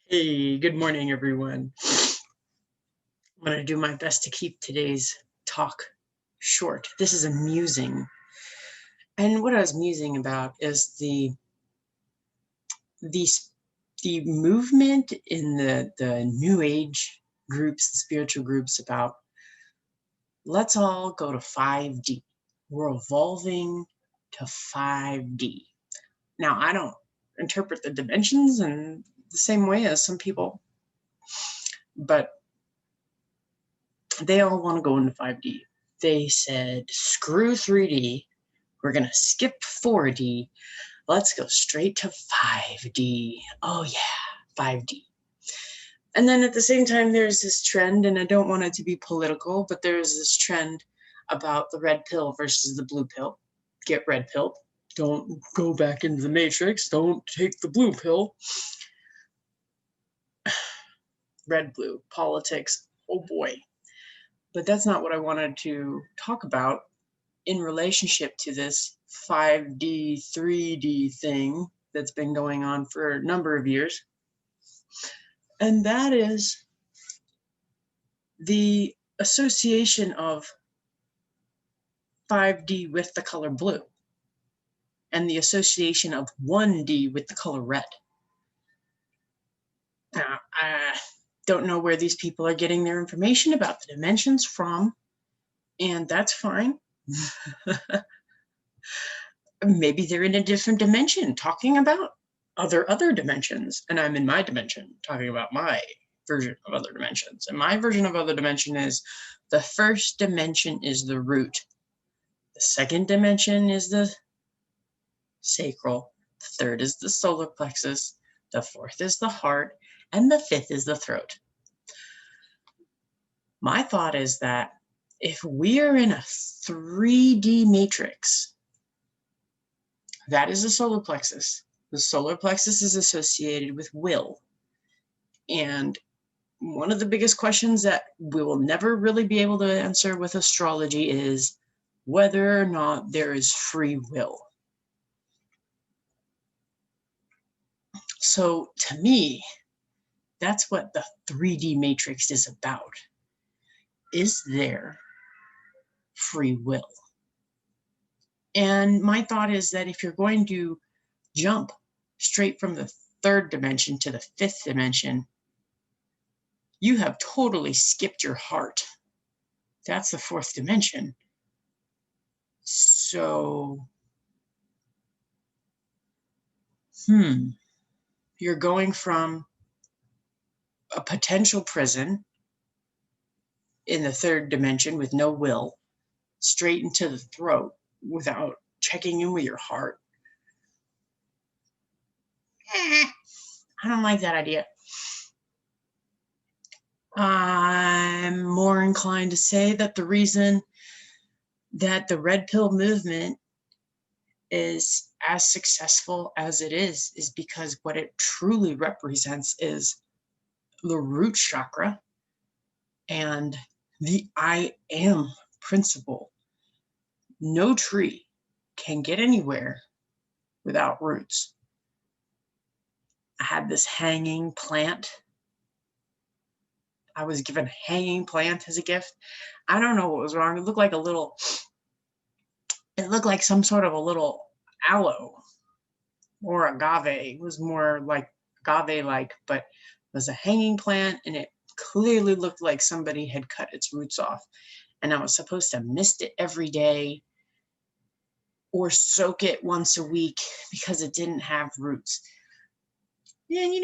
Hey, good morning, everyone. I'm going to do my best to keep today's talk short. This is a musing. And what I was musing about is the, the movement in the New Age groups, the spiritual groups about let's all go to 5D. We're evolving to 5D. Now, I don't interpret the dimensions in the same way as some people, but they all want to go into 5D. They said, screw 3D. We're going to skip 4D. Let's go straight to 5D. Oh, yeah, 5D. And then at the same time, there's this trend, and I don't want it to be political, but there's this trend about the red pill versus the blue pill. Get red pill. Don't go back into the matrix. Don't take the blue pill. Red, blue, politics. Oh, boy. But that's not what I wanted to talk about in relationship to this 5D, 3D thing that's been going on for a number of years. And that is the association of 5D with the color blue and the association of 1D with the color red. Now, I don't know where these people are getting their information about the dimensions from, and that's fine. Maybe they're in a different dimension talking about other dimensions, and I'm in my dimension talking about my version of other dimensions. And my version of other dimension is the first dimension is the root, the second dimension is the sacral, the third is the solar plexus, the fourth is the heart, and the fifth is the throat. My thought is that if we are in a 3D matrix, that is the solar plexus. The solar plexus is associated with will. And one of the biggest questions that we will never really be able to answer with astrology is whether or not there is free will. So to me, that's what the 3D matrix is about. Is there free will? And my thought is that if you're going to jump straight from the third dimension to the fifth dimension, you have totally skipped your heart. That's the fourth dimension. So, you're going from a potential prison in the third dimension with no will straight into the throat without checking in with your heart. I don't like that idea. I'm more inclined to say that the reason that the red pill movement is as successful as it is because what it truly represents is the root chakra and the I am principle. No tree can get anywhere without roots. I had this hanging plant. I was given a hanging plant as a gift. I don't know what was wrong. It looked like some sort of a little aloe or agave. It was more like agave-like, but it was a hanging plant, and it clearly looked like somebody had cut its roots off. And I was supposed to mist it every day or soak it once a week because it didn't have roots. And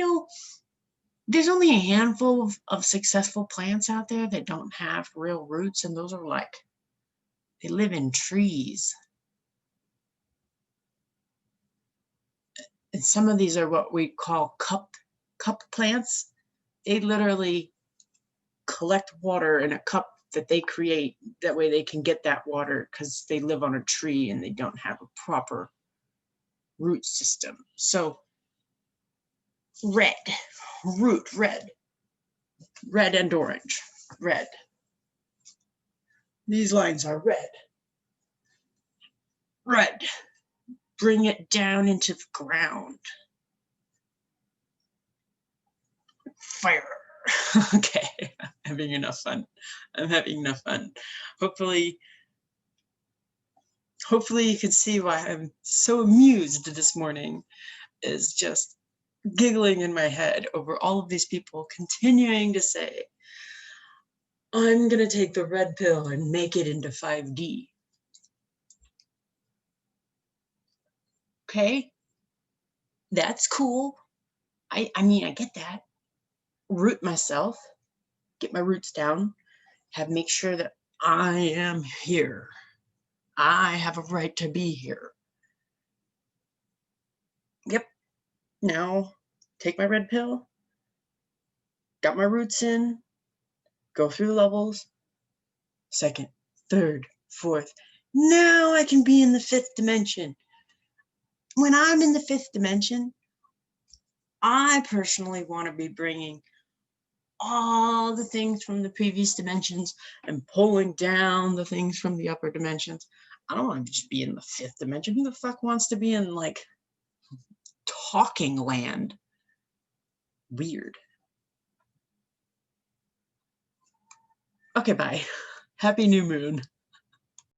there's only a handful of successful plants out there that don't have real roots, and those are they live in trees. And some of these are what we call cup plants. They literally collect water in a cup that they create. That way they can get that water because they live on a tree and they don't have a proper root system. So red and orange, red. These lines are red. Bring it down into the ground. fire. Okay, I'm having enough fun. I'm having enough fun. Hopefully you can see why I'm so amused this morning, is just giggling in my head over all of these people continuing to say, I'm going to take the red pill and make it into 5D. Okay, that's cool. I mean, I get that. Root myself, get my roots down, make sure that I am here. I have a right to be here. Yep. Now, take my red pill, got my roots in, go through levels, second, third, fourth. Now I can be in the fifth dimension. When I'm in the fifth dimension, I personally want to be bringing all the things from the previous dimensions and pulling down the things from the upper dimensions. I don't want to just be in the fifth dimension. Who the fuck wants to be in like talking land? Weird. Okay, bye. Happy new moon.